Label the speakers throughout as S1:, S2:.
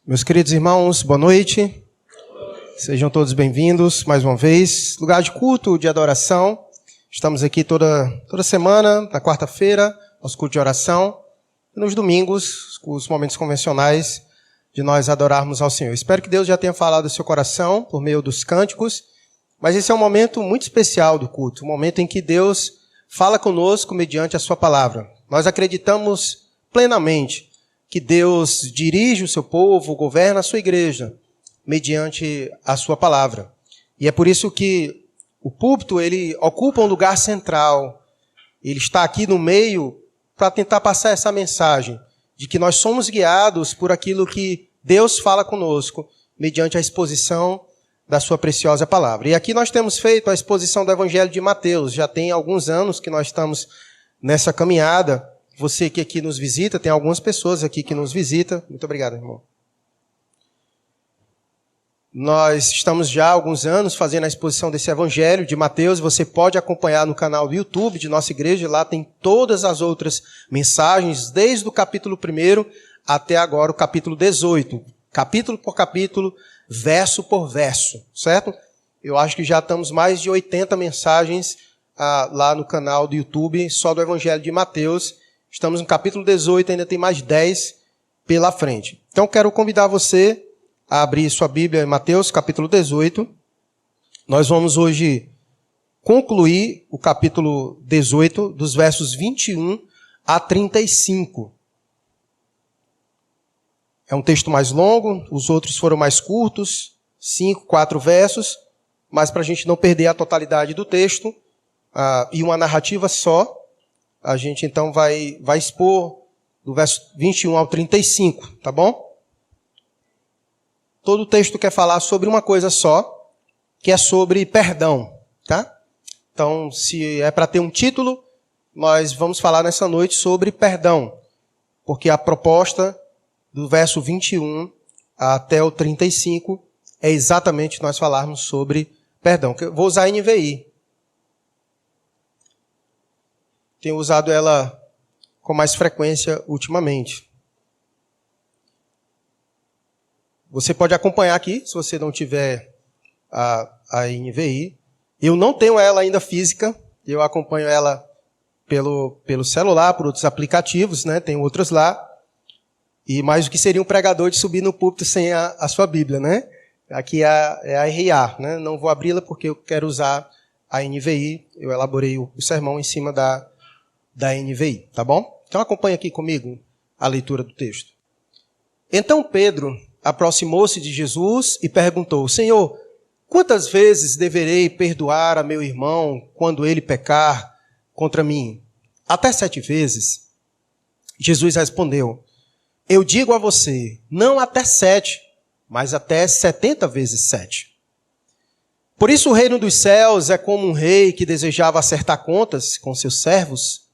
S1: Meus queridos irmãos, boa noite. Sejam todos bem-vindos mais uma vez. Lugar de culto, de adoração. Estamos aqui toda semana, na quarta-feira, nosso culto de oração. E nos domingos, os momentos convencionais de nós adorarmos ao Senhor. Espero que Deus já tenha falado do seu coração por meio dos cânticos. Mas esse é um momento muito especial do culto. Um momento em que Deus fala conosco mediante a sua palavra. Nós acreditamos plenamente que Deus dirige o seu povo, governa a sua igreja, mediante a sua palavra. E é por isso que o púlpito, ele ocupa um lugar central. Ele está aqui no meio para tentar passar essa mensagem de que nós somos guiados por aquilo que Deus fala conosco, mediante a exposição da sua preciosa palavra. E aqui nós temos feito a exposição do Evangelho de Mateus. Já tem alguns anos que nós estamos nessa caminhada. Você que aqui nos visita, tem algumas pessoas aqui que nos visitam. Muito obrigado, irmão. Nós estamos já há alguns anos fazendo a exposição desse Evangelho de Mateus. Você pode acompanhar no canal do YouTube de nossa igreja. Lá tem todas as outras mensagens, desde o capítulo 1 até agora o capítulo 18. Capítulo por capítulo, verso por verso, certo? Eu acho que já estamos mais de 80 mensagens lá no canal do YouTube, só do Evangelho de Mateus. Estamos no capítulo 18, ainda tem mais 10 pela frente. Então, quero convidar você a abrir sua Bíblia em Mateus, capítulo 18. Nós vamos hoje concluir o capítulo 18, dos versos 21 a 35. É um texto mais longo, os outros foram mais curtos, 5, 4 versos, mas para a gente não perder a totalidade do texto e uma narrativa só, a gente então vai expor do verso 21 ao 35, tá bom? Todo o texto quer falar sobre uma coisa só, que é sobre perdão, tá? Então, se é para ter um título, nós vamos falar nessa noite sobre perdão, porque a proposta do verso 21 até o 35 é exatamente nós falarmos sobre perdão. Eu vou usar a NVI. Tenho usado ela com mais frequência ultimamente. Você pode acompanhar aqui, se você não tiver a NVI. Eu não tenho ela ainda física, eu acompanho ela pelo celular, por outros aplicativos, né? Tem outros lá. E mais o que seria um pregador de subir no púlpito sem a sua Bíblia, né? Aqui é a RA, né? Não vou abri-la porque eu quero usar a NVI. Eu elaborei o sermão em cima da NVI, tá bom? Então acompanha aqui comigo a leitura do texto. Então Pedro aproximou-se de Jesus e perguntou: Senhor, quantas vezes deverei perdoar a meu irmão quando ele pecar contra mim? Até 7 vezes? Jesus respondeu: Eu digo a você, não até 7, mas até 70 vezes 7. Por isso o reino dos céus é como um rei que desejava acertar contas com seus servos.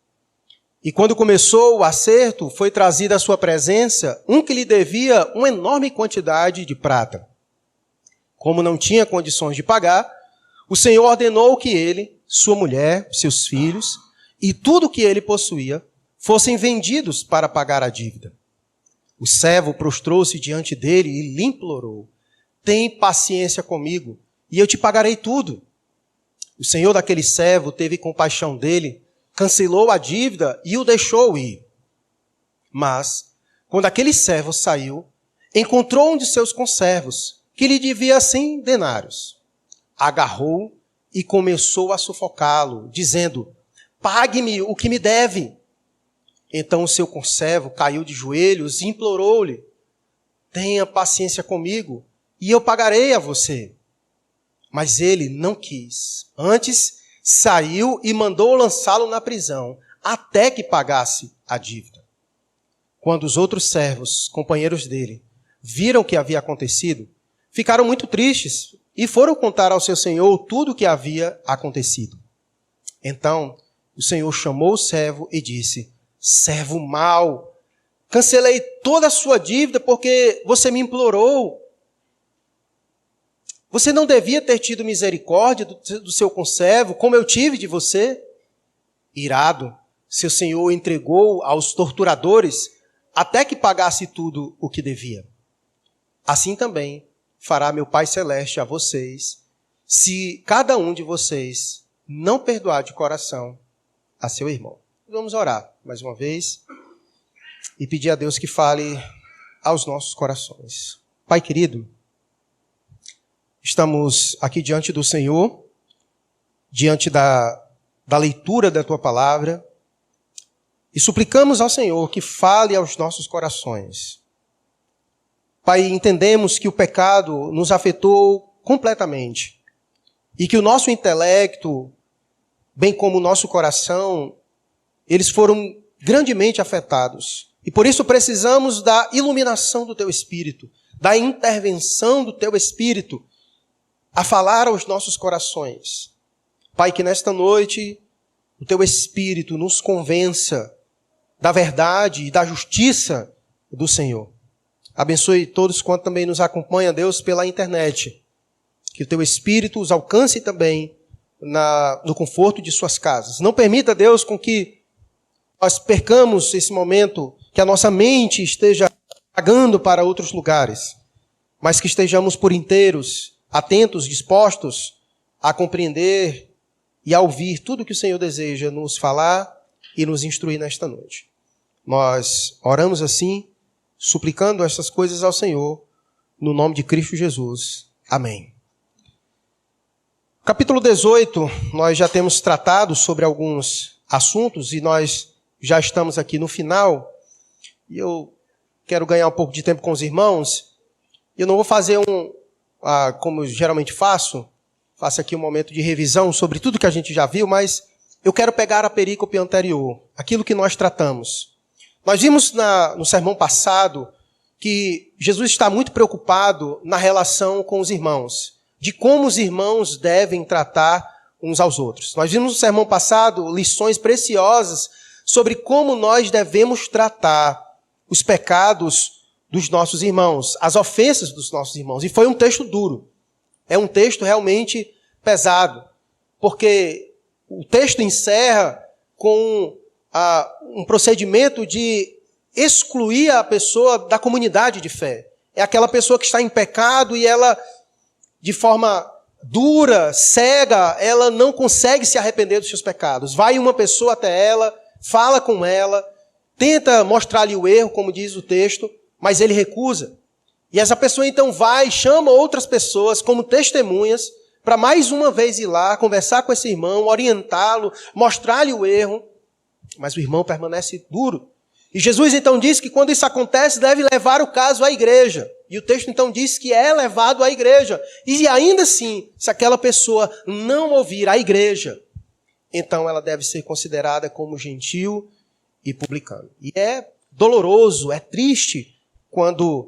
S1: E quando começou o acerto, foi trazido à sua presença um que lhe devia uma enorme quantidade de prata. Como não tinha condições de pagar, o Senhor ordenou que ele, sua mulher, seus filhos e tudo o que ele possuía fossem vendidos para pagar a dívida. O servo prostrou-se diante dele e lhe implorou: Tem paciência comigo e eu te pagarei tudo. O senhor daquele servo teve compaixão dele, cancelou a dívida e o deixou ir. Mas, quando aquele servo saiu, encontrou um de seus conservos, que lhe devia 100 denários. Agarrou e começou a sufocá-lo, dizendo: Pague-me o que me deve. Então o seu conservo caiu de joelhos e implorou-lhe: Tenha paciência comigo e eu pagarei a você. Mas ele não quis. Antes, saiu e mandou lançá-lo na prisão, até que pagasse a dívida. Quando os outros servos, companheiros dele, viram o que havia acontecido, ficaram muito tristes e foram contar ao seu senhor tudo o que havia acontecido. Então, o senhor chamou o servo e disse: Servo mau, cancelei toda a sua dívida porque você me implorou. Você não devia ter tido misericórdia do seu conservo, como eu tive de você? Irado, seu senhor o entregou aos torturadores até que pagasse tudo o que devia. assim também fará meu Pai Celeste a vocês, se cada um de vocês não perdoar de coração a seu irmão. Vamos orar mais uma vez e pedir a Deus que fale aos nossos corações. Pai querido, estamos aqui diante do Senhor, diante da leitura da Tua Palavra, e suplicamos ao Senhor que fale aos nossos corações. Pai, entendemos que o pecado nos afetou completamente e que o nosso intelecto, bem como o nosso coração, eles foram grandemente afetados. E por isso precisamos da iluminação do Teu Espírito, da intervenção do Teu Espírito a falar aos nossos corações. Pai, que nesta noite o Teu Espírito nos convença da verdade e da justiça do Senhor. Abençoe todos quanto também nos acompanham, Deus, pela internet. Que o Teu Espírito os alcance também no conforto de suas casas. Não permita, Deus, com que nós percamos esse momento, que a nossa mente esteja vagando para outros lugares, mas que estejamos por inteiros, atentos, dispostos a compreender e a ouvir tudo que o Senhor deseja nos falar e nos instruir nesta noite. Nós oramos assim, suplicando estas coisas ao Senhor, no nome de Cristo Jesus. Amém. Capítulo 18, nós já temos tratado sobre alguns assuntos e nós já estamos aqui no final. E eu quero ganhar um pouco de tempo com os irmãos. Eu não vou fazer como eu geralmente faço aqui um momento de revisão sobre tudo que a gente já viu, mas eu quero pegar a perícope anterior, aquilo que nós tratamos. Nós vimos no sermão passado que Jesus está muito preocupado na relação com os irmãos, de como os irmãos devem tratar uns aos outros. Nós vimos no sermão passado lições preciosas sobre como nós devemos tratar os pecados dos nossos irmãos, as ofensas dos nossos irmãos. E foi um texto duro. É um texto realmente pesado, porque o texto encerra com um procedimento de excluir a pessoa da comunidade de fé. É aquela pessoa que está em pecado e ela, de forma dura, cega, ela não consegue se arrepender dos seus pecados. Vai uma pessoa até ela, fala com ela, tenta mostrar-lhe o erro, como diz o texto, mas ele recusa. E essa pessoa então vai, chama outras pessoas como testemunhas, para mais uma vez ir lá, conversar com esse irmão, orientá-lo, mostrar-lhe o erro, mas o irmão permanece duro. E Jesus então diz que quando isso acontece, deve levar o caso à igreja. E o texto então diz que é levado à igreja. E ainda assim, se aquela pessoa não ouvir a igreja, então ela deve ser considerada como gentil e publicano. E é doloroso, é triste quando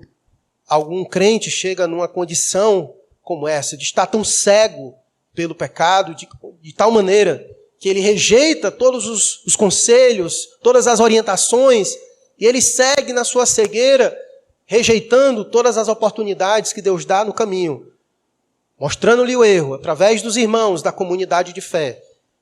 S1: algum crente chega numa condição como essa, de estar tão cego pelo pecado, de tal maneira que ele rejeita todos os conselhos, todas as orientações, e ele segue na sua cegueira, rejeitando todas as oportunidades que Deus dá no caminho, mostrando-lhe o erro, através dos irmãos da comunidade de fé,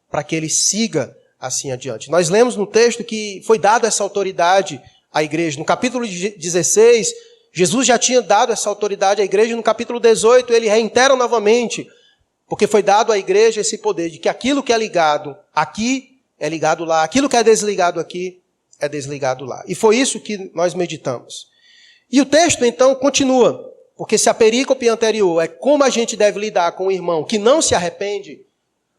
S1: para que ele siga assim adiante. Nós lemos no texto que foi dada essa autoridade à igreja. No capítulo 16, Jesus já tinha dado essa autoridade à igreja. No capítulo 18, ele reitera novamente, porque foi dado à igreja esse poder de que aquilo que é ligado aqui é ligado lá, aquilo que é desligado aqui é desligado lá. E foi isso que nós meditamos. E o texto então continua, porque se a perícope anterior é como a gente deve lidar com o irmão que não se arrepende,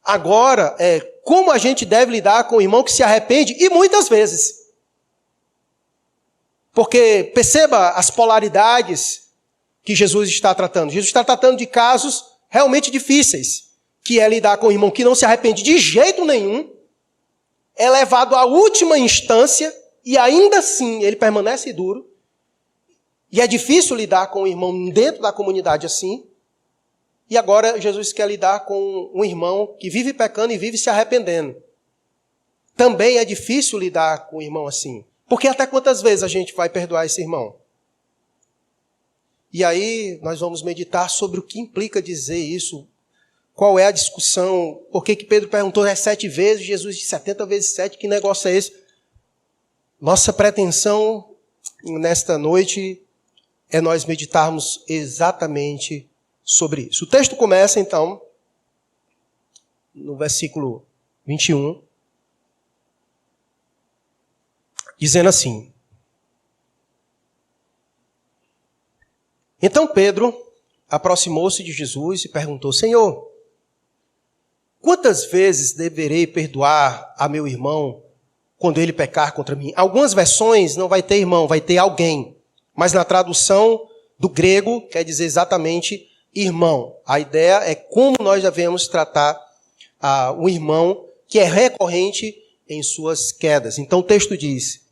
S1: agora é como a gente deve lidar com o irmão que se arrepende, e muitas vezes. Porque perceba as polaridades que Jesus está tratando. Jesus está tratando de casos realmente difíceis, que é lidar com o irmão que não se arrepende de jeito nenhum, é levado à última instância e ainda assim ele permanece duro. E é difícil lidar com o irmão dentro da comunidade assim. E agora Jesus quer lidar com um irmão que vive pecando e vive se arrependendo. Também é difícil lidar com um irmão assim. Porque até quantas vezes a gente vai perdoar esse irmão? E aí nós vamos meditar sobre o que implica dizer isso. Qual é a discussão? Por que Pedro perguntou 7 vezes, Jesus disse 70 vezes 7, que negócio é esse? Nossa pretensão nesta noite é nós meditarmos exatamente sobre isso. O texto começa, então, no versículo 21, dizendo assim: Então Pedro aproximou-se de Jesus e perguntou: Senhor, quantas vezes deverei perdoar a meu irmão quando ele pecar contra mim? Algumas versões não vai ter irmão, vai ter alguém. Mas na tradução do grego quer dizer exatamente irmão. A ideia é como nós devemos tratar o irmão que é recorrente em suas quedas. Então o texto diz: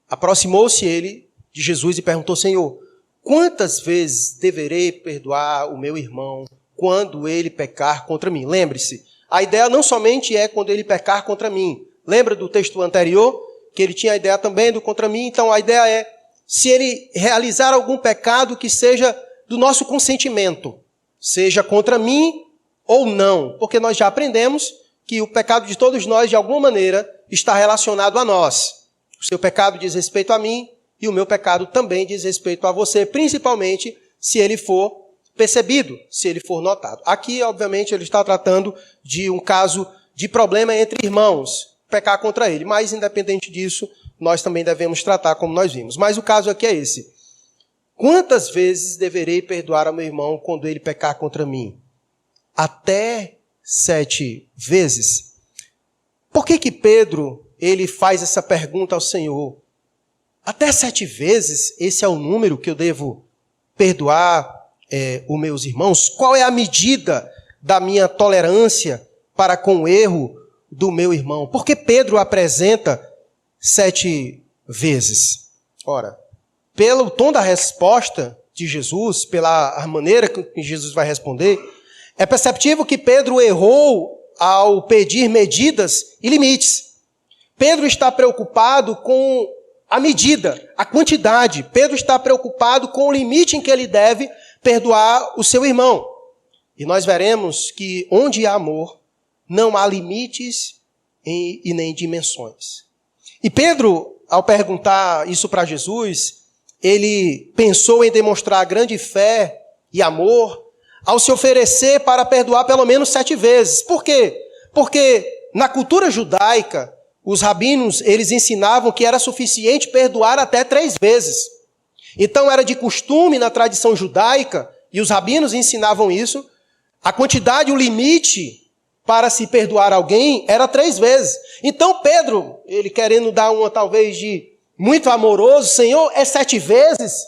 S1: aproximou-se ele de Jesus e perguntou: Senhor, quantas vezes deverei perdoar o meu irmão quando ele pecar contra mim? Lembre-se, a ideia não somente é quando ele pecar contra mim. Lembra do texto anterior? Que ele tinha a ideia também do contra mim. Então a ideia é, se ele realizar algum pecado que seja do nosso consentimento, seja contra mim ou não. Porque nós já aprendemos que o pecado de todos nós, de alguma maneira, está relacionado a nós. O seu pecado diz respeito a mim e o meu pecado também diz respeito a você, principalmente se ele for percebido, se ele for notado. Aqui, obviamente, ele está tratando de um caso de problema entre irmãos, pecar contra ele. Mas, independente disso, nós também devemos tratar como nós vimos. Mas o caso aqui é esse: quantas vezes deverei perdoar ao meu irmão quando ele pecar contra mim? Até 7 vezes? Por que Pedro ele faz essa pergunta ao Senhor? Até 7 vezes, esse é o número que eu devo perdoar os meus irmãos? Qual é a medida da minha tolerância para com o erro do meu irmão? Por que Pedro apresenta 7 vezes? Ora, pelo tom da resposta de Jesus, pela maneira que Jesus vai responder, é perceptível que Pedro errou ao pedir medidas e limites. Pedro está preocupado com a medida, a quantidade. Pedro está preocupado com o limite em que ele deve perdoar o seu irmão. E nós veremos que onde há amor, não há limites e nem dimensões. E Pedro, ao perguntar isso para Jesus, ele pensou em demonstrar grande fé e amor ao se oferecer para perdoar pelo menos 7 vezes. Por quê? Porque na cultura judaica, os rabinos, eles ensinavam que era suficiente perdoar até 3 vezes. Então era de costume na tradição judaica, e os rabinos ensinavam isso, a quantidade, o limite para se perdoar alguém era 3 vezes. Então Pedro, ele querendo dar uma talvez de muito amoroso, Senhor, é 7 vezes?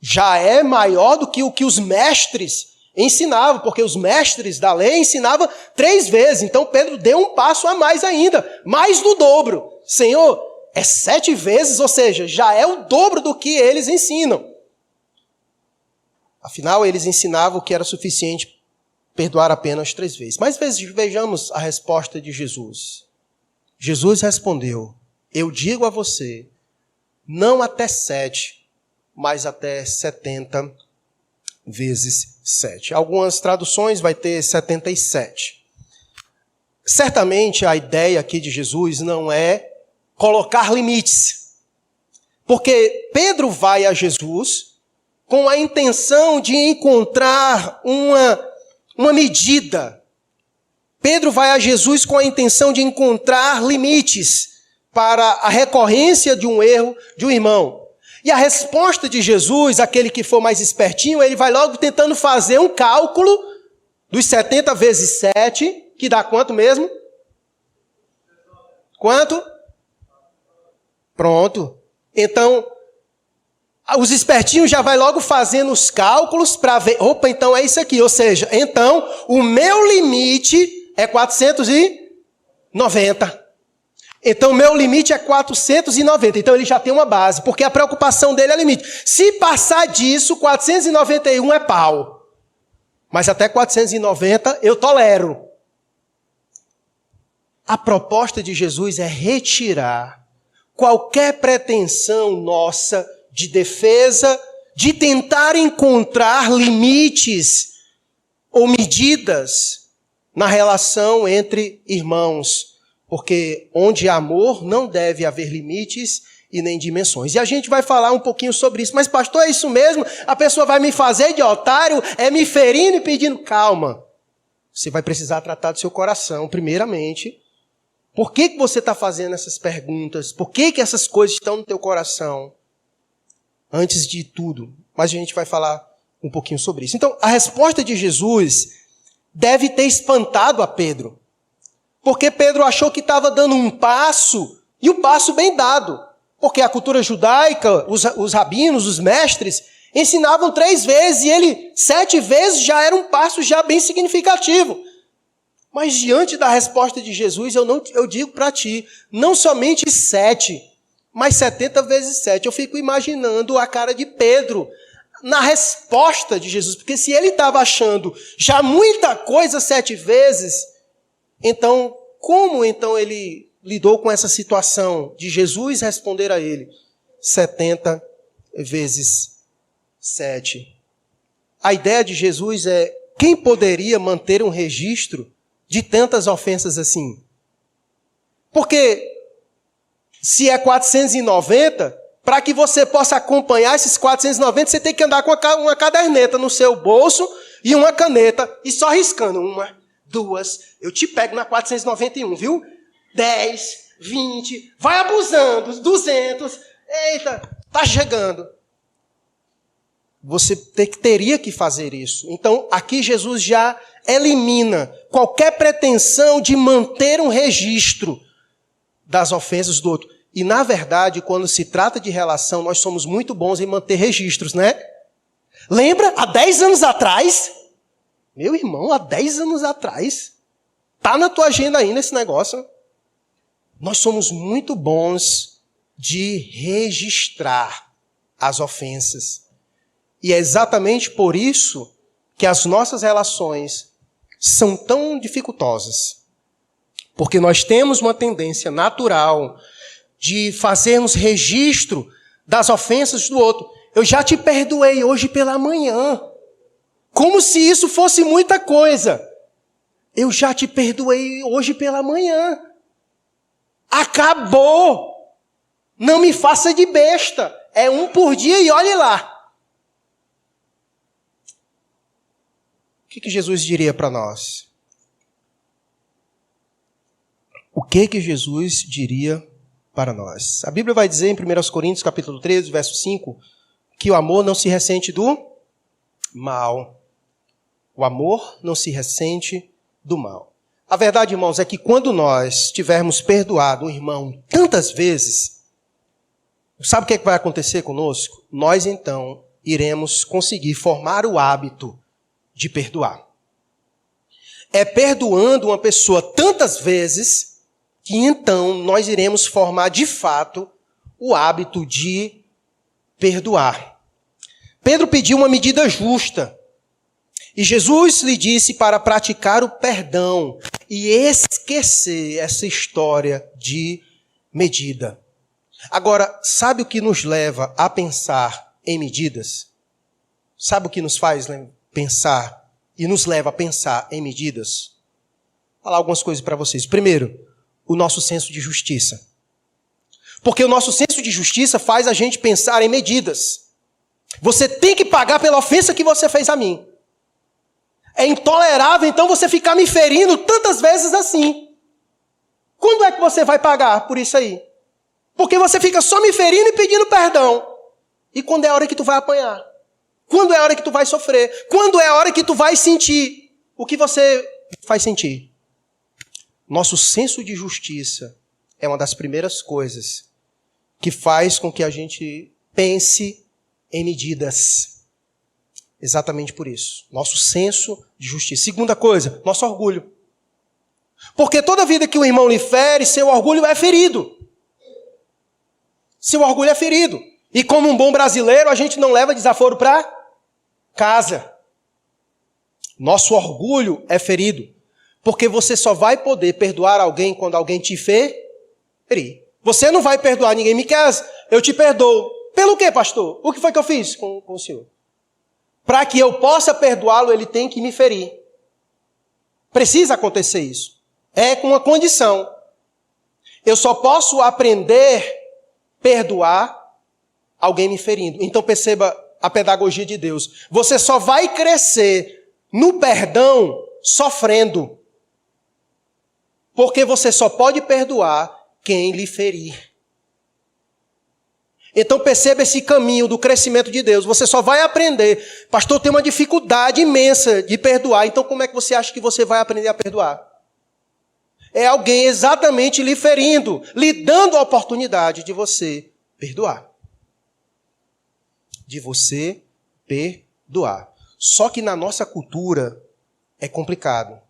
S1: Já é maior do que o que os mestres ensinavam, porque os mestres da lei ensinavam 3 vezes. Então Pedro deu um passo a mais ainda, mais do dobro. Senhor, é 7 vezes, ou seja, já é o dobro do que eles ensinam. Afinal, eles ensinavam que era suficiente perdoar apenas 3 vezes. Mas vejamos a resposta de Jesus. Jesus respondeu: eu digo a você, não até 7, mas até 70 vezes 7. Algumas traduções vai ter 77. Certamente a ideia aqui de Jesus não é colocar limites. Porque Pedro vai a Jesus com a intenção de encontrar uma medida. Pedro vai a Jesus com a intenção de encontrar limites para a recorrência de um erro de um irmão. E a resposta de Jesus, aquele que for mais espertinho, ele vai logo tentando fazer um cálculo dos 70 vezes 7, que dá quanto mesmo? Quanto? Pronto. Então, os espertinhos já vai logo fazendo os cálculos para ver, opa, então é isso aqui. Ou seja, então, o meu limite é 490. Então, o meu limite é 490. Então, ele já tem uma base, porque a preocupação dele é limite. Se passar disso, 491 é pau. Mas até 490 eu tolero. A proposta de Jesus é retirar qualquer pretensão nossa de defesa, de tentar encontrar limites ou medidas na relação entre irmãos. Porque onde há amor não deve haver limites e nem dimensões. E a gente vai falar um pouquinho sobre isso. Mas, pastor, é isso mesmo? A pessoa vai me fazer de otário, me ferindo e pedindo calma. Você vai precisar tratar do seu coração, primeiramente. Por que você está fazendo essas perguntas? Por que essas coisas estão no teu coração? Antes de tudo. Mas a gente vai falar um pouquinho sobre isso. Então, a resposta de Jesus deve ter espantado a Pedro. Porque Pedro achou que estava dando um passo, e um passo bem dado. Porque a cultura judaica, os rabinos, os mestres, ensinavam 3 vezes, e ele 7 vezes já era um passo já bem significativo. Mas diante da resposta de Jesus, eu digo para ti, não somente 7, mas 70 vezes 7. Eu fico imaginando a cara de Pedro na resposta de Jesus. Porque se ele estava achando já muita coisa 7 vezes, então, como então ele lidou com essa situação de Jesus responder a ele 70 vezes 7? A ideia de Jesus é, quem poderia manter um registro de tantas ofensas assim? Porque se é 490, para que você possa acompanhar esses 490, você tem que andar com uma caderneta no seu bolso e uma caneta e só riscando 1, 2, eu te pego na 491, viu? 10, 20, vai abusando, 200, eita, tá chegando. Você teria que fazer isso. Então, aqui Jesus já elimina qualquer pretensão de manter um registro das ofensas do outro. E, na verdade, quando se trata de relação, nós somos muito bons em manter registros, né? Lembra? Há 10 anos atrás, meu irmão, há 10 anos atrás, tá na tua agenda ainda esse negócio. Nós somos muito bons de registrar as ofensas. E é exatamente por isso que as nossas relações são tão dificultosas. Porque nós temos uma tendência natural de fazermos registro das ofensas do outro. Eu já te perdoei hoje pela manhã. Como se isso fosse muita coisa. Eu já te perdoei hoje pela manhã. Acabou. Não me faça de besta. É 1 por dia e olhe lá. O que Jesus diria para nós? O que Jesus diria para nós? A Bíblia vai dizer em 1 Coríntios, capítulo 13, verso 5, que o amor não se ressente do mal. O amor não se ressente do mal. A verdade, irmãos, é que quando nós tivermos perdoado um irmão tantas vezes, sabe o que vai acontecer conosco? Nós, então, iremos conseguir formar o hábito de perdoar. É perdoando uma pessoa tantas vezes que então nós iremos formar de fato o hábito de perdoar. Pedro pediu uma medida justa e Jesus lhe disse para praticar o perdão e esquecer essa história de medida. Agora, sabe o que nos leva a pensar em medidas? Sabe o que nos faz pensar e nos leva a pensar em medidas? Vou falar algumas coisas para vocês. Primeiro, o nosso senso de justiça. Porque o nosso senso de justiça faz a gente pensar em medidas. Você tem que pagar pela ofensa que você fez a mim. É intolerável, então, você ficar me ferindo tantas vezes assim. Quando é que você vai pagar por isso aí? Porque você fica só me ferindo e pedindo perdão. E quando é a hora que tu vai apanhar? Quando é a hora que tu vai sofrer? Quando é a hora que tu vai sentir o que você faz sentir? Nosso senso de justiça é uma das primeiras coisas que faz com que a gente pense em medidas. Exatamente por isso. Nosso senso de justiça. Segunda coisa, nosso orgulho. Porque toda vida que o irmão lhe fere, seu orgulho é ferido. Seu orgulho é ferido. E como um bom brasileiro, a gente não leva desaforo para casa. Nosso orgulho é ferido. Porque você só vai poder perdoar alguém quando alguém te ferir. Você não vai perdoar ninguém. Miqueias, eu te perdoo. Pelo quê, pastor? O que foi que eu fiz com o senhor? Para que eu possa perdoá-lo, ele tem que me ferir. Precisa acontecer isso. É com uma condição. Eu só posso aprender perdoar alguém me ferindo. Então perceba a pedagogia de Deus. Você só vai crescer no perdão sofrendo. Porque você só pode perdoar quem lhe ferir. Então perceba esse caminho do crescimento de Deus. Você só vai aprender. Pastor, tem uma dificuldade imensa de perdoar. Então como é que você acha que você vai aprender a perdoar? É alguém exatamente lhe ferindo, lhe dando a oportunidade de você perdoar. De você perdoar. Só que na nossa cultura é complicado.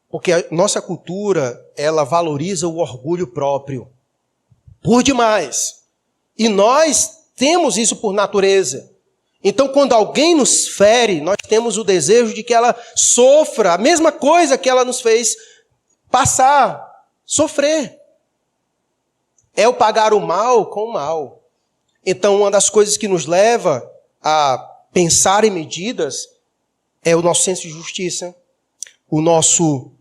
S1: Porque a nossa cultura, ela valoriza o orgulho próprio. Por demais. E nós temos isso por natureza. Então, quando alguém nos fere, nós temos o desejo de que ela sofra a mesma coisa que ela nos fez passar, sofrer. É o pagar o mal com o mal. Então, uma das coisas que nos leva a pensar em medidas é o nosso senso de justiça, o nosso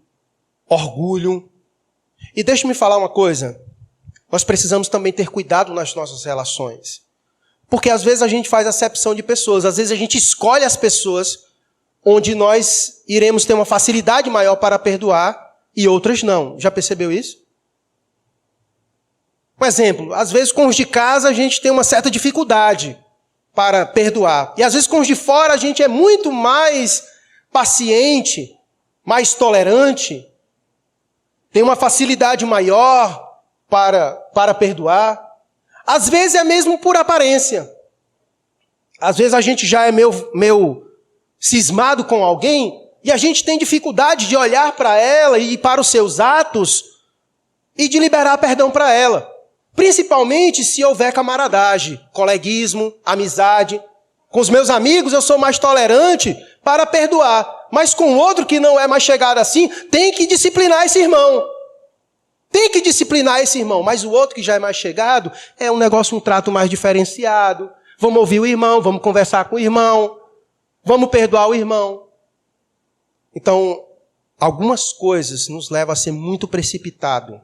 S1: orgulho. E deixe-me falar uma coisa. Nós precisamos também ter cuidado nas nossas relações. Porque às vezes a gente faz acepção de pessoas. Às vezes a gente escolhe as pessoas onde nós iremos ter uma facilidade maior para perdoar e outras não. Já percebeu isso? Um exemplo. Às vezes com os de casa a gente tem uma certa dificuldade para perdoar. E às vezes com os de fora a gente é muito mais paciente, mais tolerante, tem uma facilidade maior para perdoar. Às vezes é mesmo por aparência. Às vezes a gente já é meio cismado com alguém e a gente tem dificuldade de olhar para ela e para os seus atos e de liberar perdão para ela. Principalmente se houver camaradagem, coleguismo, amizade. Com os meus amigos eu sou mais tolerante para perdoar. Mas com outro que não é mais chegado assim, tem que disciplinar esse irmão. Tem que disciplinar esse irmão. Mas o outro que já é mais chegado, é um trato mais diferenciado. Vamos ouvir o irmão, vamos conversar com o irmão. Vamos perdoar o irmão. Então, algumas coisas nos levam a ser muito precipitado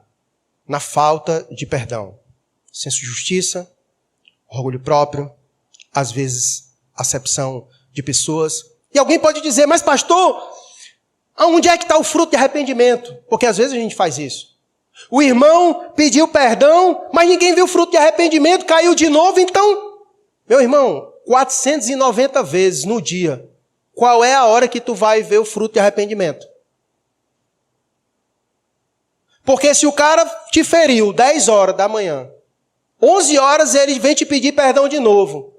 S1: na falta de perdão. Senso de justiça, orgulho próprio, às vezes acepção de pessoas. E alguém pode dizer, mas pastor, aonde é que está o fruto de arrependimento? Porque às vezes a gente faz isso. O irmão pediu perdão, mas ninguém viu o fruto de arrependimento, caiu de novo, então... Meu irmão, 490 vezes no dia, qual é a hora que tu vai ver o fruto de arrependimento? Porque se o cara te feriu 10 horas da manhã, 11 horas ele vem te pedir perdão de novo.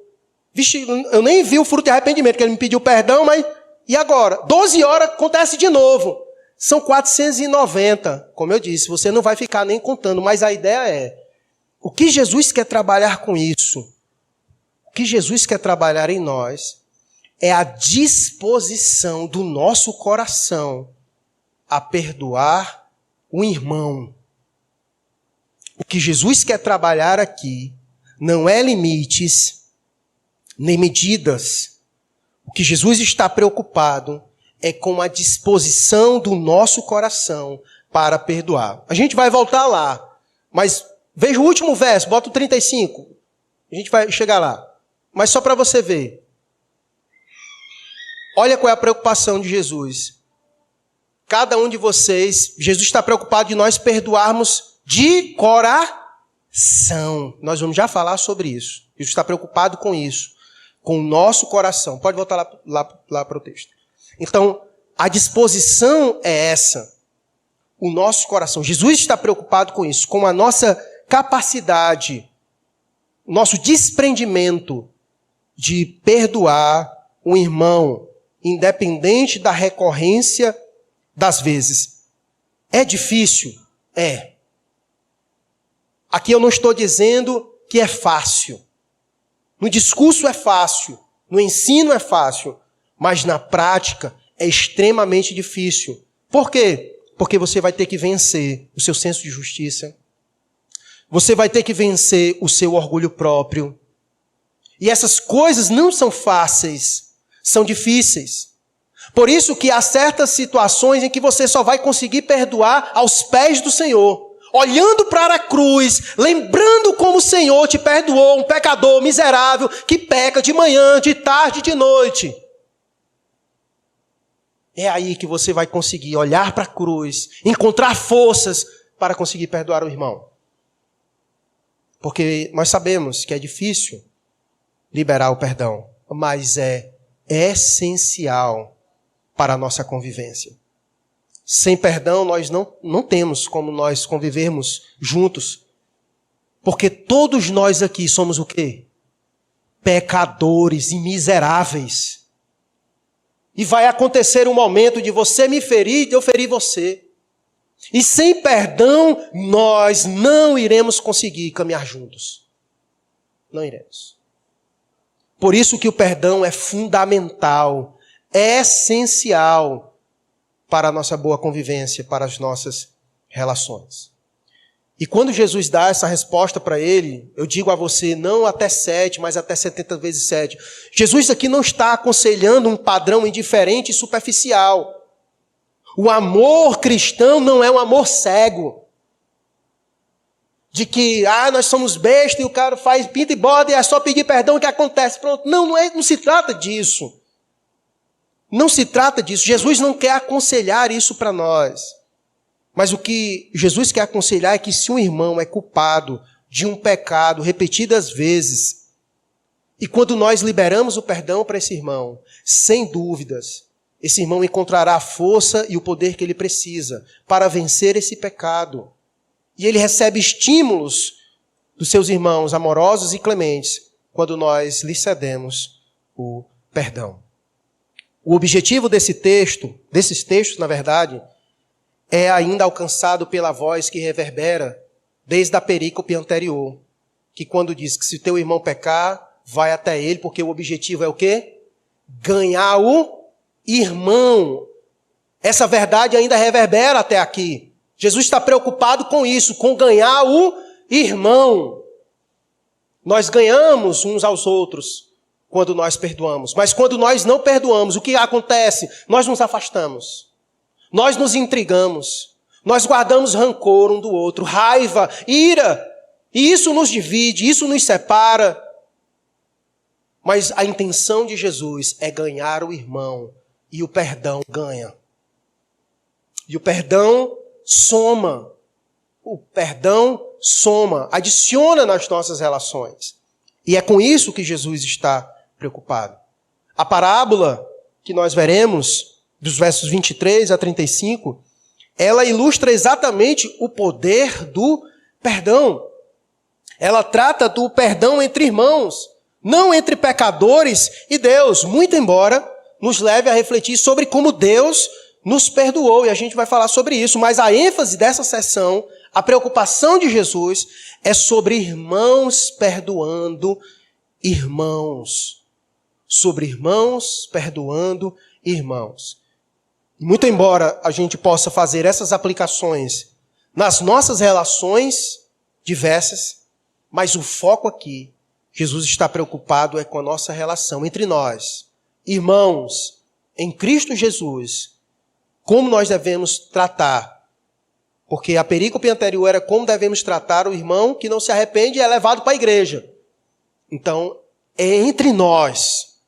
S1: Vixe, eu nem vi o fruto de arrependimento, que ele me pediu perdão, mas e agora? 12 horas acontece de novo. São 490. Como eu disse, você não vai ficar nem contando, mas a ideia é, o que Jesus quer trabalhar com isso? O que Jesus quer trabalhar em nós é a disposição do nosso coração a perdoar o irmão. O que Jesus quer trabalhar aqui não é limites, nem medidas. O que Jesus está preocupado é com a disposição do nosso coração para perdoar. A gente vai voltar lá, mas veja o último verso, bota o 35. A gente vai chegar lá. Mas só para você ver. Olha qual é a preocupação de Jesus. Cada um de vocês, Jesus está preocupado de nós perdoarmos de coração. Nós vamos já falar sobre isso. Jesus está preocupado com isso. Com o nosso coração. Pode voltar lá para o texto. Então, a disposição é essa. O nosso coração. Jesus está preocupado com isso. Com a nossa capacidade. O nosso desprendimento de perdoar um irmão, independente da recorrência das vezes. É difícil? É. Aqui eu não estou dizendo que é fácil. No discurso é fácil, no ensino é fácil, mas na prática é extremamente difícil. Por quê? Porque você vai ter que vencer o seu senso de justiça. Você vai ter que vencer o seu orgulho próprio. E essas coisas não são fáceis, são difíceis. Por isso que há certas situações em que você só vai conseguir perdoar aos pés do Senhor. olhando para a cruz, lembrando como o Senhor te perdoou, um pecador miserável que peca de manhã, de tarde, de noite. É aí que você vai conseguir olhar para a cruz, encontrar forças para conseguir perdoar o irmão. Porque nós sabemos que é difícil liberar o perdão, mas é essencial para a nossa convivência. Sem perdão, nós não temos como nós convivermos juntos. Porque todos nós aqui somos o quê? Pecadores e miseráveis. E vai acontecer um momento de você me ferir e de eu ferir você. E sem perdão, nós não iremos conseguir caminhar juntos. Não iremos. Por isso que o perdão é fundamental, é essencial para a nossa boa convivência, para as nossas relações. E quando Jesus dá essa resposta para ele, eu digo a você, não até 7, mas até 70 vezes 7. Jesus aqui não está aconselhando um padrão indiferente e superficial. O amor cristão não é um amor cego. De que, nós somos bestas e o cara faz pinta e borda e é só pedir perdão que acontece. Pronto. Não se trata disso. Não se trata disso. Jesus não quer aconselhar isso para nós. Mas o que Jesus quer aconselhar é que se um irmão é culpado de um pecado repetidas vezes, e quando nós liberamos o perdão para esse irmão, sem dúvidas, esse irmão encontrará a força e o poder que ele precisa para vencer esse pecado. E ele recebe estímulos dos seus irmãos amorosos e clementes quando nós lhe cedemos o perdão. O objetivo desses textos, na verdade, é ainda alcançado pela voz que reverbera desde a perícope anterior, que quando diz que se teu irmão pecar, vai até ele, porque o objetivo é o quê? Ganhar o irmão. Essa verdade ainda reverbera até aqui. Jesus está preocupado com isso, com ganhar o irmão. Nós ganhamos uns aos outros quando nós perdoamos. Mas quando nós não perdoamos, o que acontece? Nós nos afastamos. Nós nos intrigamos. Nós guardamos rancor um do outro, raiva, ira. E isso nos divide, isso nos separa. Mas a intenção de Jesus é ganhar o irmão. E o perdão ganha. E o perdão soma. O perdão soma, adiciona nas nossas relações. E é com isso que Jesus está preocupado. A parábola que nós veremos, dos versos 23 a 35, ela ilustra exatamente o poder do perdão. Ela trata do perdão entre irmãos, não entre pecadores e Deus, muito embora nos leve a refletir sobre como Deus nos perdoou, e a gente vai falar sobre isso, mas a ênfase dessa sessão, a preocupação de Jesus é sobre irmãos perdoando irmãos. Sobre irmãos perdoando irmãos. Muito embora a gente possa fazer essas aplicações nas nossas relações diversas, mas o foco aqui, Jesus está preocupado é com a nossa relação entre nós, irmãos, em Cristo Jesus, como nós devemos tratar. Porque a perícope anterior era como devemos tratar o irmão que não se arrepende e é levado para a igreja. Então, é entre nós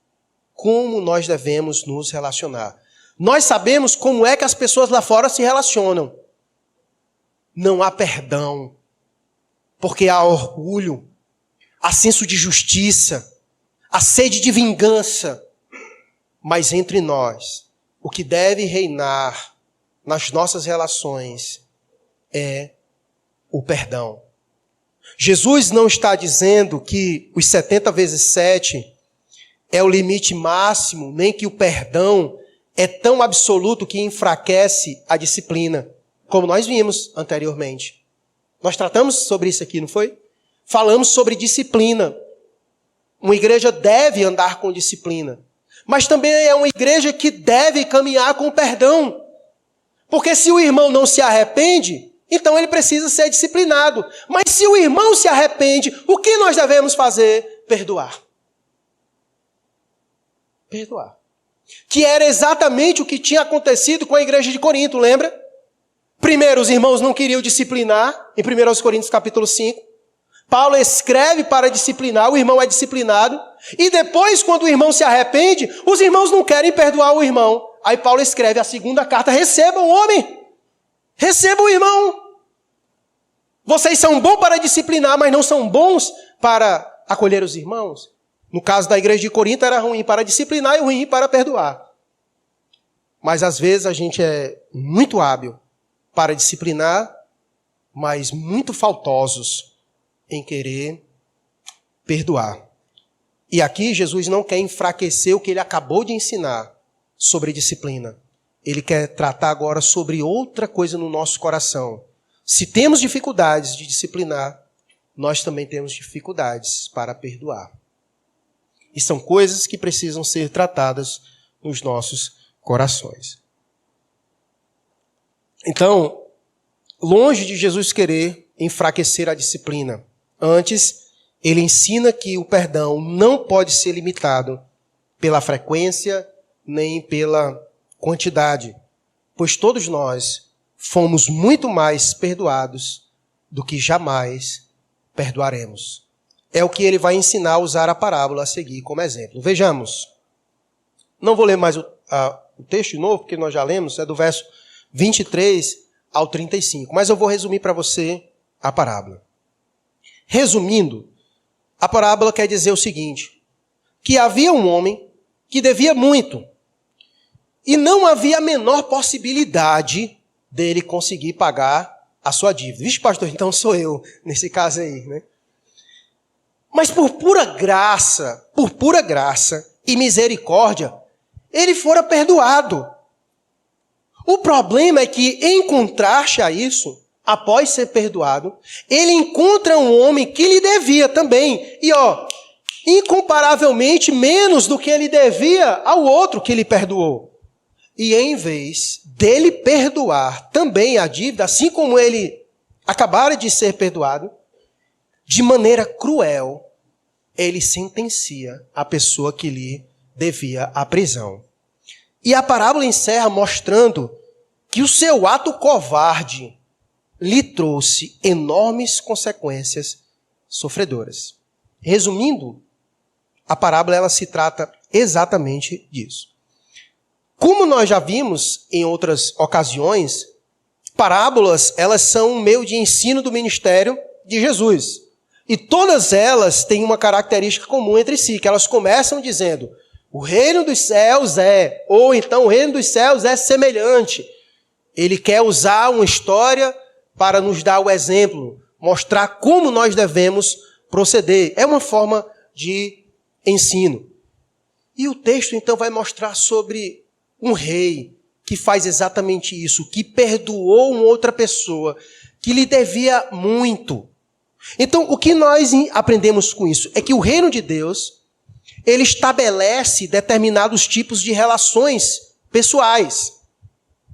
S1: como nós devemos nos relacionar. Nós sabemos como é que as pessoas lá fora se relacionam. Não há perdão, porque há orgulho, há senso de justiça, há sede de vingança. Mas entre nós, o que deve reinar nas nossas relações é o perdão. Jesus não está dizendo que os 70 vezes 7 é o limite máximo, nem que o perdão é tão absoluto que enfraquece a disciplina, como nós vimos anteriormente. Nós tratamos sobre isso aqui, não foi? Falamos sobre disciplina. Uma igreja deve andar com disciplina. Mas também é uma igreja que deve caminhar com perdão. Porque se o irmão não se arrepende, então ele precisa ser disciplinado. Mas se o irmão se arrepende, o que nós devemos fazer? Perdoar. Perdoar. Que era exatamente o que tinha acontecido com a igreja de Corinto, lembra? Primeiro, os irmãos não queriam disciplinar, em 1 Coríntios capítulo 5. Paulo escreve para disciplinar, o irmão é disciplinado. E depois, quando o irmão se arrepende, os irmãos não querem perdoar o irmão. Aí Paulo escreve a segunda carta: recebam o homem, recebam o irmão. Vocês são bons para disciplinar, mas não são bons para acolher os irmãos. No caso da igreja de Corinto, era ruim para disciplinar e ruim para perdoar. Mas às vezes a gente é muito hábil para disciplinar, mas muito faltosos em querer perdoar. E aqui Jesus não quer enfraquecer o que ele acabou de ensinar sobre disciplina. Ele quer tratar agora sobre outra coisa no nosso coração. Se temos dificuldades de disciplinar, nós também temos dificuldades para perdoar. E são coisas que precisam ser tratadas nos nossos corações. Então, longe de Jesus querer enfraquecer a disciplina, antes, ele ensina que o perdão não pode ser limitado pela frequência nem pela quantidade, pois todos nós fomos muito mais perdoados do que jamais perdoaremos. É o que ele vai ensinar a usar a parábola a seguir como exemplo. Vejamos. Não vou ler mais o texto de novo, porque nós já lemos, é do verso 23 ao 35. Mas eu vou resumir para você a parábola. Resumindo, a parábola quer dizer o seguinte: que havia um homem que devia muito e não havia a menor possibilidade dele conseguir pagar a sua dívida. Vixe, pastor, então sou eu nesse caso aí, né? Mas por pura graça e misericórdia, ele fora perdoado. O problema é que, em contraste a isso, após ser perdoado, ele encontra um homem que lhe devia também. E incomparavelmente menos do que ele devia ao outro que lhe perdoou. E em vez dele perdoar também a dívida, assim como ele acabara de ser perdoado, de maneira cruel, ele sentencia a pessoa que lhe devia a prisão. E a parábola encerra mostrando que o seu ato covarde lhe trouxe enormes consequências sofredoras. Resumindo, a parábola ela se trata exatamente disso. Como nós já vimos em outras ocasiões, parábolas elas são um meio de ensino do ministério de Jesus. E todas elas têm uma característica comum entre si, que elas começam dizendo: o reino dos céus é, ou então o reino dos céus é semelhante. Ele quer usar uma história para nos dar o exemplo, mostrar como nós devemos proceder. É uma forma de ensino. E o texto então vai mostrar sobre um rei que faz exatamente isso, que perdoou uma outra pessoa que lhe devia muito. Então, o que nós aprendemos com isso é que o reino de Deus, ele estabelece determinados tipos de relações pessoais,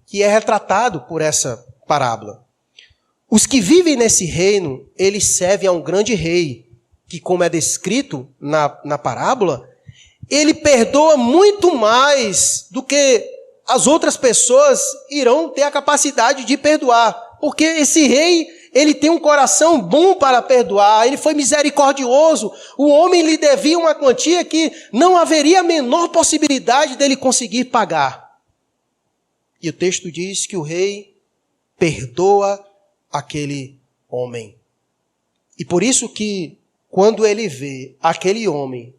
S1: que é retratado por essa parábola. Os que vivem nesse reino, eles servem a um grande rei, que, como é descrito na parábola, ele perdoa muito mais do que as outras pessoas irão ter a capacidade de perdoar. Porque esse rei, ele tem um coração bom para perdoar, ele foi misericordioso. O homem lhe devia uma quantia que não haveria a menor possibilidade dele conseguir pagar. E o texto diz que o rei perdoa aquele homem. E por isso que, quando ele vê aquele homem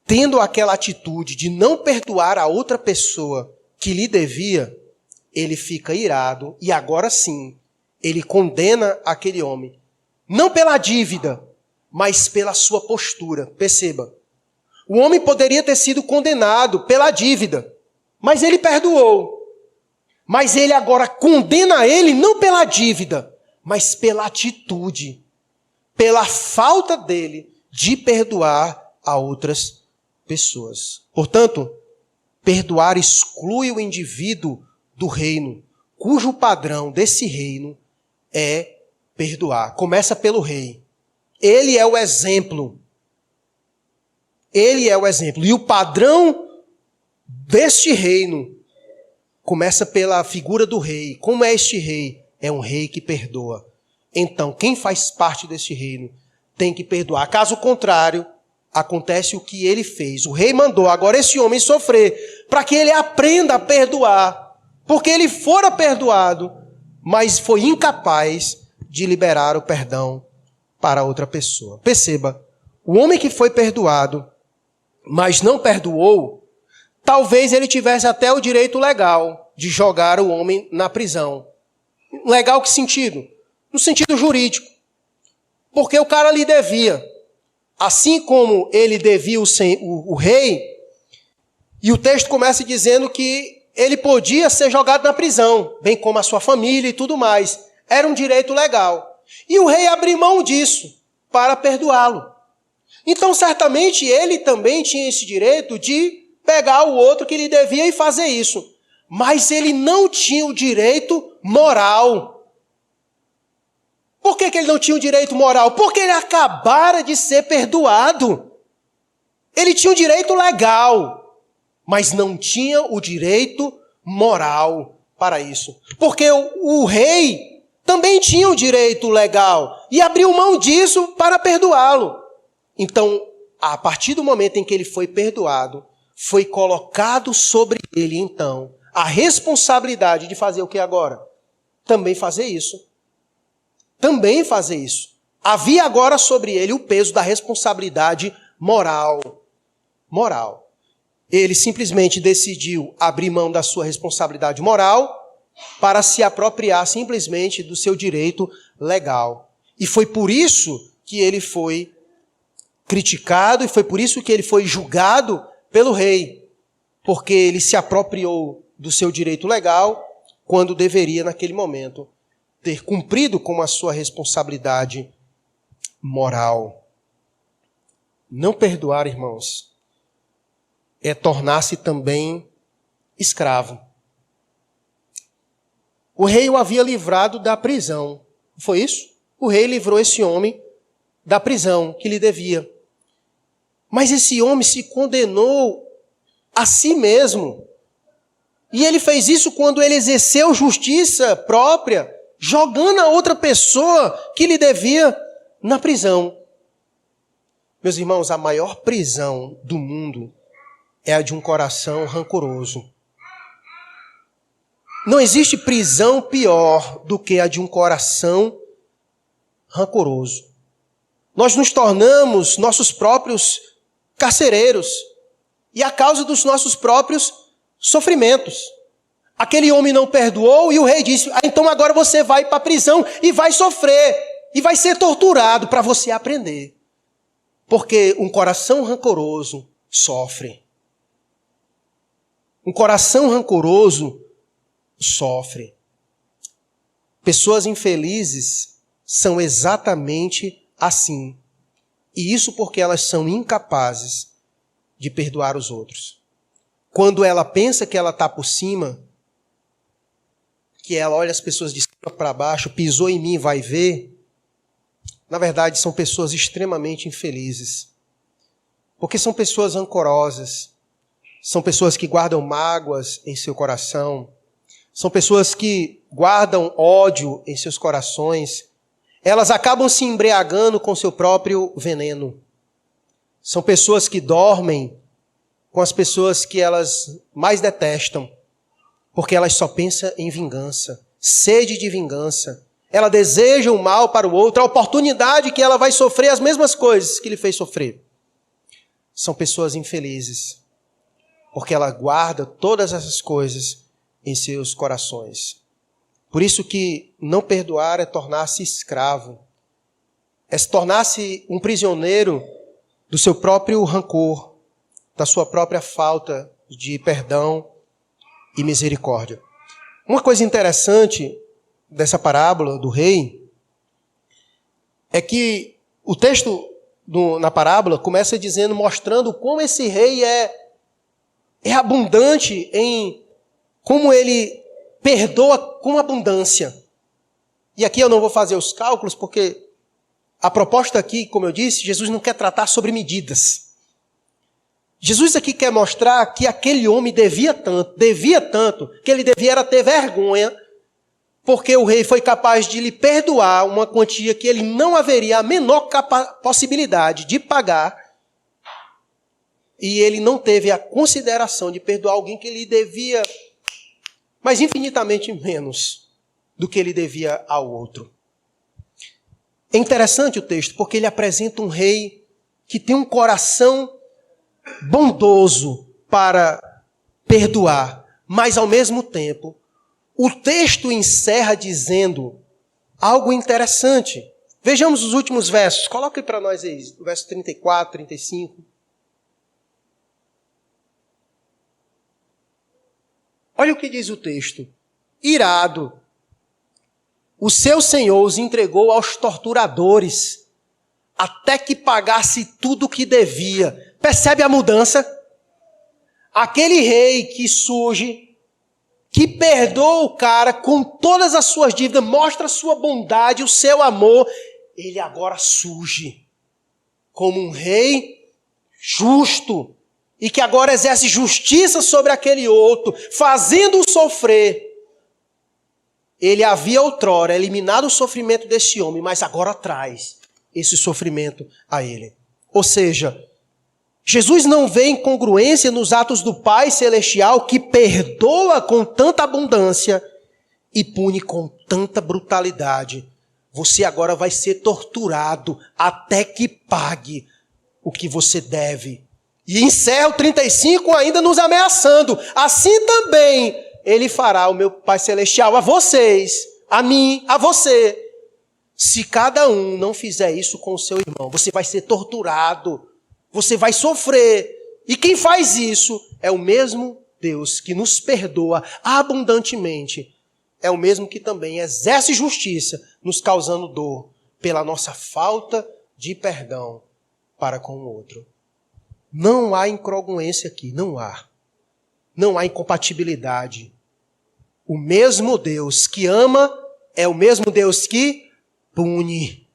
S1: tendo aquela atitude de não perdoar a outra pessoa que lhe devia, ele fica irado e agora sim, ele condena aquele homem. Não pela dívida, mas pela sua postura. Perceba, o homem poderia ter sido condenado pela dívida, mas ele perdoou. Mas ele agora condena ele não pela dívida, mas pela atitude, pela falta dele de perdoar a outras pessoas. Portanto, perdoar exclui o indivíduo do reino, cujo padrão desse reino é perdoar. Começa pelo rei. Ele é o exemplo. Ele é o exemplo. E o padrão deste reino começa pela figura do rei. Como é este rei? É um rei que perdoa. Então, quem faz parte deste reino tem que perdoar. Caso contrário, acontece o que ele fez. O rei mandou agora esse homem sofrer para que ele aprenda a perdoar. Porque ele fora perdoado, mas foi incapaz de liberar o perdão para outra pessoa. Perceba, o homem que foi perdoado, mas não perdoou, talvez ele tivesse até o direito legal de jogar o homem na prisão. Legal que sentido? No sentido jurídico. Porque o cara lhe devia. Assim como ele devia o rei, e o texto começa dizendo que ele podia ser jogado na prisão, bem como a sua família e tudo mais. Era um direito legal. E o rei abriu mão disso para perdoá-lo. Então, certamente, ele também tinha esse direito de pegar o outro que lhe devia e fazer isso. Mas ele não tinha o direito moral. Por que ele não tinha o direito moral? Porque ele acabara de ser perdoado. Ele tinha o direito legal, mas não tinha o direito moral para isso. Porque o rei também tinha o direito legal e abriu mão disso para perdoá-lo. Então, a partir do momento em que ele foi perdoado, foi colocado sobre ele, então, a responsabilidade de fazer o que agora? Também fazer isso. Também fazer isso. Havia agora sobre ele o peso da responsabilidade moral. Moral. Ele simplesmente decidiu abrir mão da sua responsabilidade moral para se apropriar simplesmente do seu direito legal. E foi por isso que ele foi criticado e foi por isso que ele foi julgado pelo rei, porque ele se apropriou do seu direito legal quando deveria, naquele momento, ter cumprido com a sua responsabilidade moral. Não perdoar, irmãos, é tornar-se também escravo. O rei o havia livrado da prisão. Foi isso? O rei livrou esse homem da prisão que lhe devia. Mas esse homem se condenou a si mesmo. E ele fez isso quando ele exerceu justiça própria, jogando a outra pessoa que lhe devia na prisão. Meus irmãos, a maior prisão do mundo é a de um coração rancoroso. Não existe prisão pior do que a de um coração rancoroso. Nós nos tornamos nossos próprios carcereiros e a causa dos nossos próprios sofrimentos. Aquele homem não perdoou e o rei disse, então agora você vai para a prisão e vai sofrer e vai ser torturado para você aprender. Porque um coração rancoroso sofre. Um coração rancoroso sofre. Pessoas infelizes são exatamente assim. E isso porque elas são incapazes de perdoar os outros. Quando ela pensa que ela está por cima, que ela olha as pessoas de cima para baixo, pisou em mim, vai ver, na verdade são pessoas extremamente infelizes. Porque são pessoas rancorosas, são pessoas que guardam mágoas em seu coração, são pessoas que guardam ódio em seus corações. Elas acabam se embriagando com seu próprio veneno. São pessoas que dormem com as pessoas que elas mais detestam, porque elas só pensam em vingança, sede de vingança. Ela deseja o mal para o outro, a oportunidade que ela vai sofrer as mesmas coisas que ele fez sofrer. São pessoas infelizes, porque ela guarda todas essas coisas em seus corações. Por isso que não perdoar é tornar-se escravo, é se tornar-se um prisioneiro do seu próprio rancor, da sua própria falta de perdão e misericórdia. Uma coisa interessante dessa parábola do rei é que o texto na parábola começa dizendo, mostrando como esse rei é abundante em como ele perdoa com abundância. E aqui eu não vou fazer os cálculos, porque a proposta aqui, como eu disse, Jesus não quer tratar sobre medidas. Jesus aqui quer mostrar que aquele homem devia tanto, que ele devia era ter vergonha, porque o rei foi capaz de lhe perdoar uma quantia que ele não haveria a menor possibilidade de pagar, e ele não teve a consideração de perdoar alguém que lhe devia, mas infinitamente menos do que ele devia ao outro. É interessante o texto, porque ele apresenta um rei que tem um coração bondoso para perdoar, mas ao mesmo tempo, o texto encerra dizendo algo interessante. Vejamos os últimos versos. Coloque para nós aí, o verso 34, 35. Olha o que diz o texto. Irado, o seu senhor os entregou aos torturadores, até que pagasse tudo o que devia. Percebe a mudança? Aquele rei que surge, que perdoa o cara com todas as suas dívidas, mostra a sua bondade, o seu amor, ele agora surge como um rei justo e que agora exerce justiça sobre aquele outro, fazendo-o sofrer. Ele havia outrora eliminado o sofrimento desse homem, mas agora traz esse sofrimento a ele. Ou seja, Jesus não vê incongruência nos atos do Pai Celestial, que perdoa com tanta abundância e pune com tanta brutalidade. Você agora vai ser torturado até que pague o que você deve. E encerra o 35 ainda nos ameaçando. Assim também ele fará, o meu Pai Celestial, a vocês, a mim, a você. Se cada um não fizer isso com o seu irmão, você vai ser torturado. Você vai sofrer. E quem faz isso é o mesmo Deus que nos perdoa abundantemente. É o mesmo que também exerce justiça, nos causando dor pela nossa falta de perdão para com o outro. Não há incongruência aqui, não há. Não há incompatibilidade. O mesmo Deus que ama é o mesmo Deus que pune.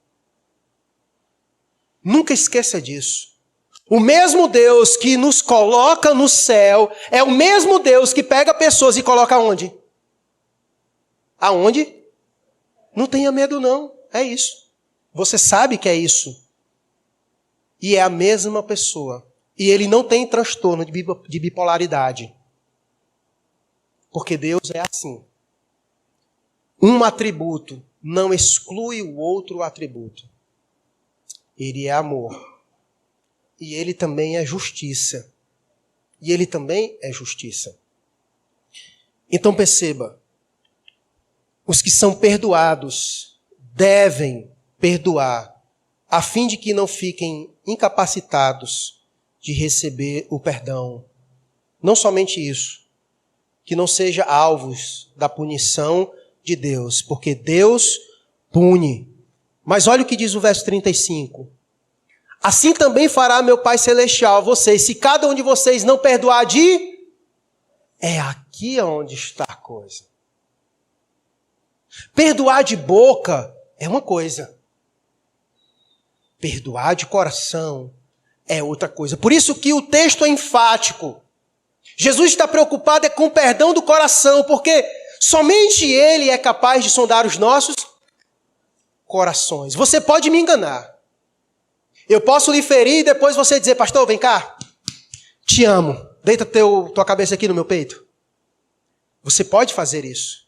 S1: Nunca esqueça disso. O mesmo Deus que nos coloca no céu é o mesmo Deus que pega pessoas e coloca onde? Aonde? Não tenha medo não, é isso. Você sabe que é isso. E é a mesma pessoa. E ele não tem transtorno de bipolaridade. Porque Deus é assim. Um atributo não exclui o outro atributo. Ele é amor. E ele também é justiça. E ele também é justiça. Então perceba, os que são perdoados devem perdoar, a fim de que não fiquem incapacitados de receber o perdão. Não somente isso, que não sejam alvos da punição de Deus, porque Deus pune. Mas olha o que diz o verso 35. Assim também fará meu Pai Celestial a vocês, se cada um de vocês não perdoar de... É aqui onde está a coisa. Perdoar de boca é uma coisa. Perdoar de coração é outra coisa. Por isso que o texto é enfático. Jesus está preocupado com o perdão do coração, porque somente Ele é capaz de sondar os nossos corações. Você pode me enganar. Eu posso lhe ferir e depois você dizer, pastor, vem cá, te amo, deita tua cabeça aqui no meu peito. Você pode fazer isso.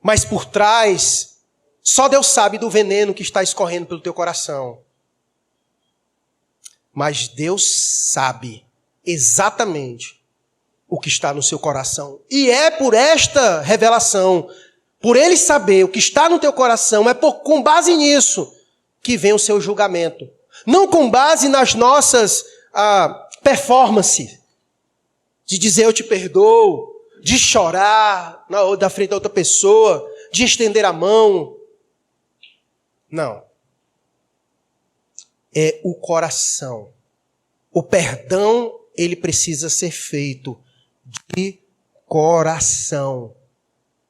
S1: Mas por trás, só Deus sabe do veneno que está escorrendo pelo teu coração. Mas Deus sabe exatamente o que está no seu coração. E é por esta revelação, por Ele saber o que está no teu coração, com base nisso que vem o seu julgamento. Não com base nas nossas performances, de dizer eu te perdoo, de chorar da frente da outra pessoa, de estender a mão. Não. É o coração. O perdão, ele precisa ser feito de coração.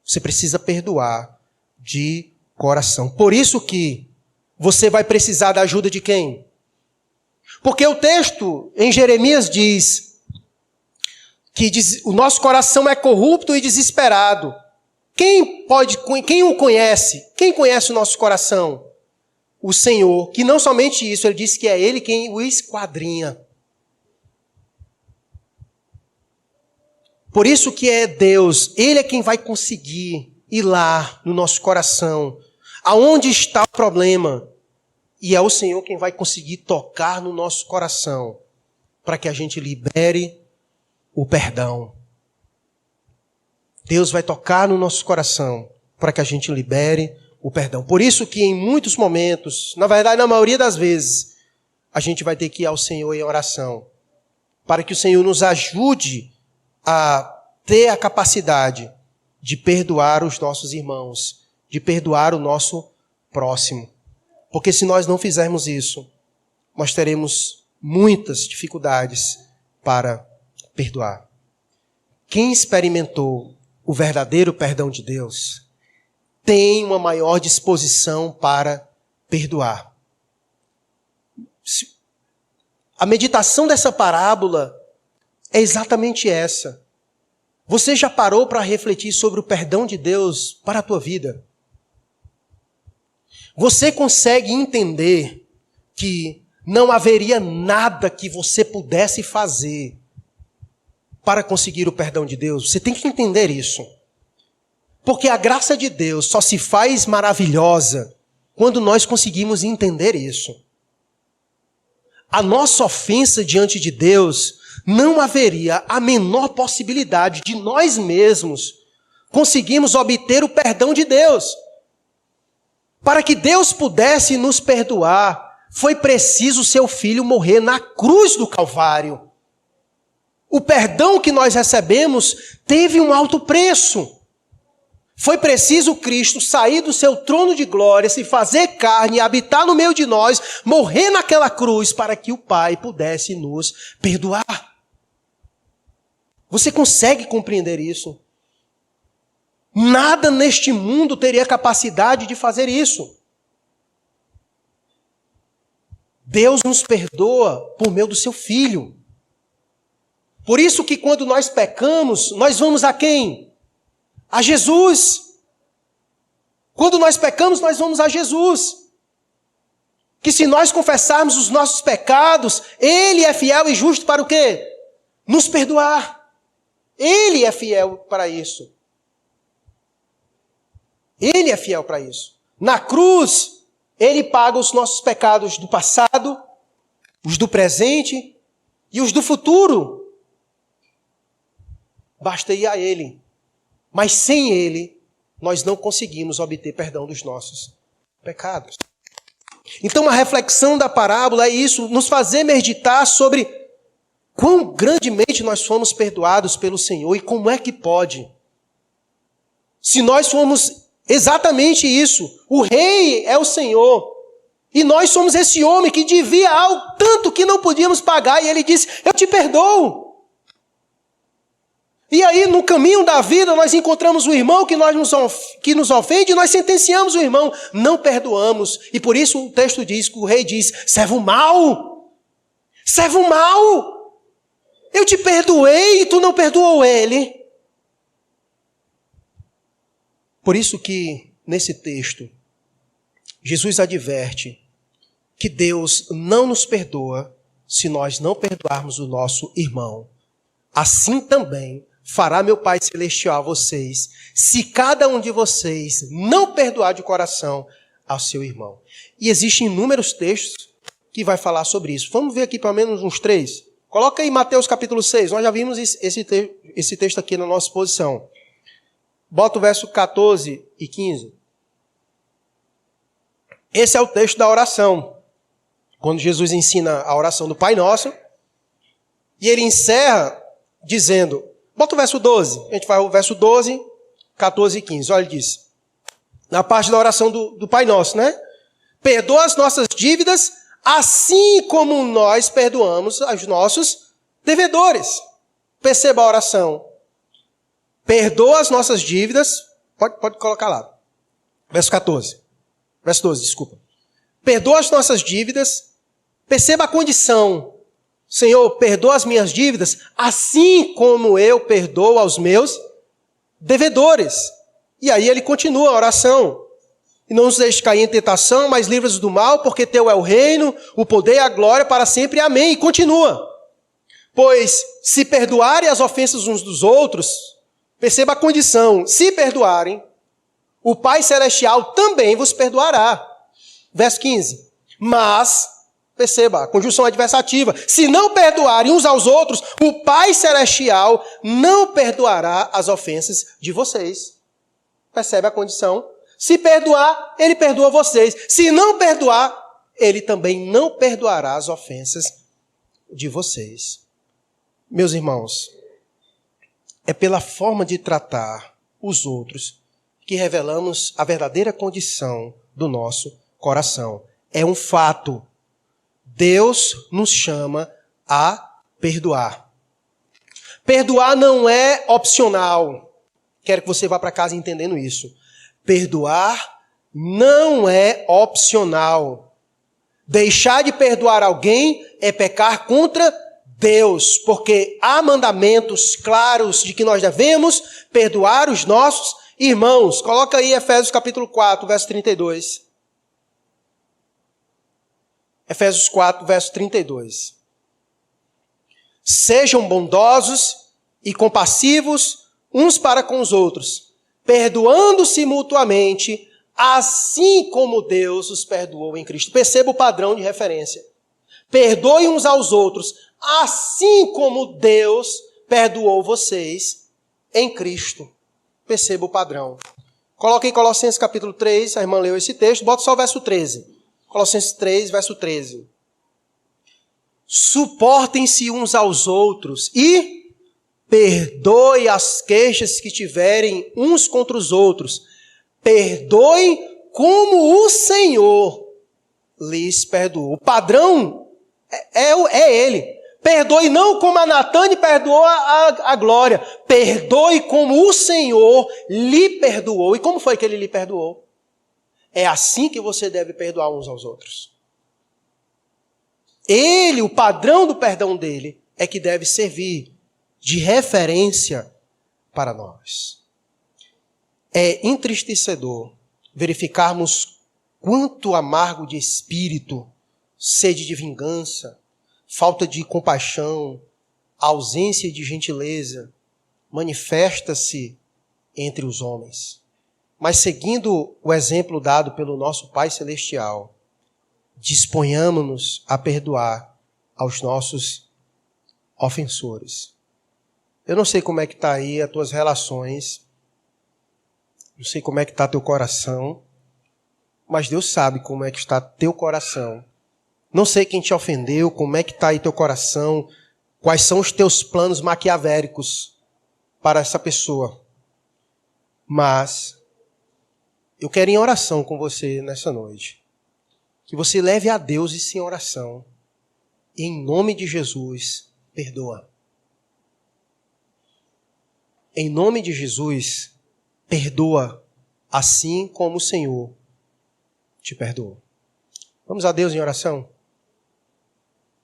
S1: Você precisa perdoar de coração. Por isso que você vai precisar da ajuda de quem? Porque o texto em Jeremias diz o nosso coração é corrupto e desesperado. Quem o conhece? Quem conhece o nosso coração? O Senhor, que não somente isso, ele diz que é Ele quem o esquadrinha. Por isso que é Deus, Ele é quem vai conseguir ir lá no nosso coração, aonde está o problema. E é o Senhor quem vai conseguir tocar no nosso coração, para que a gente libere o perdão. Deus vai tocar no nosso coração, para que a gente libere o perdão. Por isso que em muitos momentos, na verdade na maioria das vezes, a gente vai ter que ir ao Senhor em oração, para que o Senhor nos ajude a ter a capacidade de perdoar os nossos irmãos, de perdoar o nosso próximo. Porque se nós não fizermos isso, nós teremos muitas dificuldades para perdoar. Quem experimentou o verdadeiro perdão de Deus tem uma maior disposição para perdoar. A meditação dessa parábola é exatamente essa. Você já parou para refletir sobre o perdão de Deus para a tua vida? Você consegue entender que não haveria nada que você pudesse fazer para conseguir o perdão de Deus? Você tem que entender isso. Porque a graça de Deus só se faz maravilhosa quando nós conseguimos entender isso. A nossa ofensa diante de Deus, não haveria a menor possibilidade de nós mesmos conseguirmos obter o perdão de Deus. Para que Deus pudesse nos perdoar, foi preciso seu Filho morrer na cruz do Calvário. O perdão que nós recebemos teve um alto preço. Foi preciso Cristo sair do seu trono de glória, se fazer carne, habitar no meio de nós, morrer naquela cruz para que o Pai pudesse nos perdoar. Você consegue compreender isso? Nada neste mundo teria capacidade de fazer isso. Deus nos perdoa por meio do seu Filho. Por isso que quando nós pecamos, nós vamos a quem? A Jesus. Quando nós pecamos, nós vamos a Jesus. Que se nós confessarmos os nossos pecados, Ele é fiel e justo para o quê? Nos perdoar. Ele é fiel para isso. Ele é fiel para isso. Na cruz, Ele paga os nossos pecados do passado, os do presente e os do futuro. Basta ir a Ele. Mas sem Ele, nós não conseguimos obter perdão dos nossos pecados. Então a reflexão da parábola é isso, nos fazer meditar sobre quão grandemente nós fomos perdoados pelo Senhor e como é que pode. Se nós fomos exatamente isso, o Rei é o Senhor, e nós somos esse homem que devia algo tanto que não podíamos pagar, e Ele disse, eu te perdoo. E aí, no caminho da vida, nós encontramos o irmão que nos ofende e nós sentenciamos o irmão. Não perdoamos. E por isso o texto diz que o rei diz, servo mau! Servo mau! Eu te perdoei e tu não perdoou ele. Por isso que, nesse texto, Jesus adverte que Deus não nos perdoa se nós não perdoarmos o nosso irmão. Assim também fará meu Pai Celestial a vocês, se cada um de vocês não perdoar de coração ao seu irmão. E existem inúmeros textos que vai falar sobre isso. Vamos ver aqui pelo menos uns 3. Coloca aí Mateus capítulo 6, nós já vimos esse texto aqui na nossa exposição. Bota o verso 14 e 15. Esse é o texto da oração. Quando Jesus ensina a oração do Pai Nosso, e ele encerra dizendo... Bota o verso 12. A gente vai o verso 12, 14 e 15. Olha, ele diz. Na parte da oração do Pai Nosso, né? Perdoa as nossas dívidas, assim como nós perdoamos aos nossos devedores. Perceba a oração. Perdoa as nossas dívidas. Pode colocar lá. Verso 14. Verso 12, desculpa. Perdoa as nossas dívidas, Perceba a condição. Senhor, perdoa as minhas dívidas, assim como eu perdoo aos meus devedores. E aí ele continua a oração. E não nos deixe cair em tentação, mas livra-nos do mal, porque teu é o reino, o poder e a glória para sempre. Amém. E continua. Pois se perdoarem as ofensas uns dos outros, perceba a condição. Se perdoarem, o Pai Celestial também vos perdoará. Verso 15. Mas, perceba, a conjunção adversativa. Se não perdoarem uns aos outros, o Pai Celestial não perdoará as ofensas de vocês. Percebe a condição? Se perdoar, ele perdoa vocês. Se não perdoar, ele também não perdoará as ofensas de vocês. Meus irmãos, é pela forma de tratar os outros que revelamos a verdadeira condição do nosso coração. É um fato. Deus nos chama a perdoar. Perdoar não é opcional. Quero que você vá para casa entendendo isso. Perdoar não é opcional. Deixar de perdoar alguém é pecar contra Deus, porque há mandamentos claros de que nós devemos perdoar os nossos irmãos. Coloca aí Efésios capítulo 4, verso 32. Efésios 4, verso 32. Sejam bondosos e compassivos uns para com os outros, perdoando-se mutuamente, assim como Deus os perdoou em Cristo. Perceba o padrão de referência. Perdoem uns aos outros, assim como Deus perdoou vocês em Cristo. Perceba o padrão. Coloque em Colossenses capítulo 3, a irmã leu esse texto, bota só o verso 13. Colossenses 3, verso 13. Suportem-se uns aos outros e perdoe as queixas que tiverem uns contra os outros. Perdoem como o Senhor lhes perdoou. O padrão é ele. Perdoe não como a Natane perdoou a Glória. Perdoe como o Senhor lhe perdoou. E como foi que ele lhe perdoou? É assim que você deve perdoar uns aos outros. Ele, o padrão do perdão dele, é que deve servir de referência para nós. É entristecedor verificarmos quanto amargo de espírito, sede de vingança, falta de compaixão, ausência de gentileza manifesta-se entre os homens. Mas seguindo o exemplo dado pelo nosso Pai Celestial, disponhamos-nos a perdoar aos nossos ofensores. Eu não sei como é que está aí as tuas relações, não sei como é que está teu coração, mas Deus sabe como é que está teu coração. Não sei quem te ofendeu, como é que está aí teu coração, quais são os teus planos maquiavéricos para essa pessoa. Mas eu quero ir em oração com você nessa noite. Que você leve a Deus isso em oração. E em nome de Jesus, perdoa. Em nome de Jesus, perdoa, assim como o Senhor te perdoou. Vamos a Deus em oração?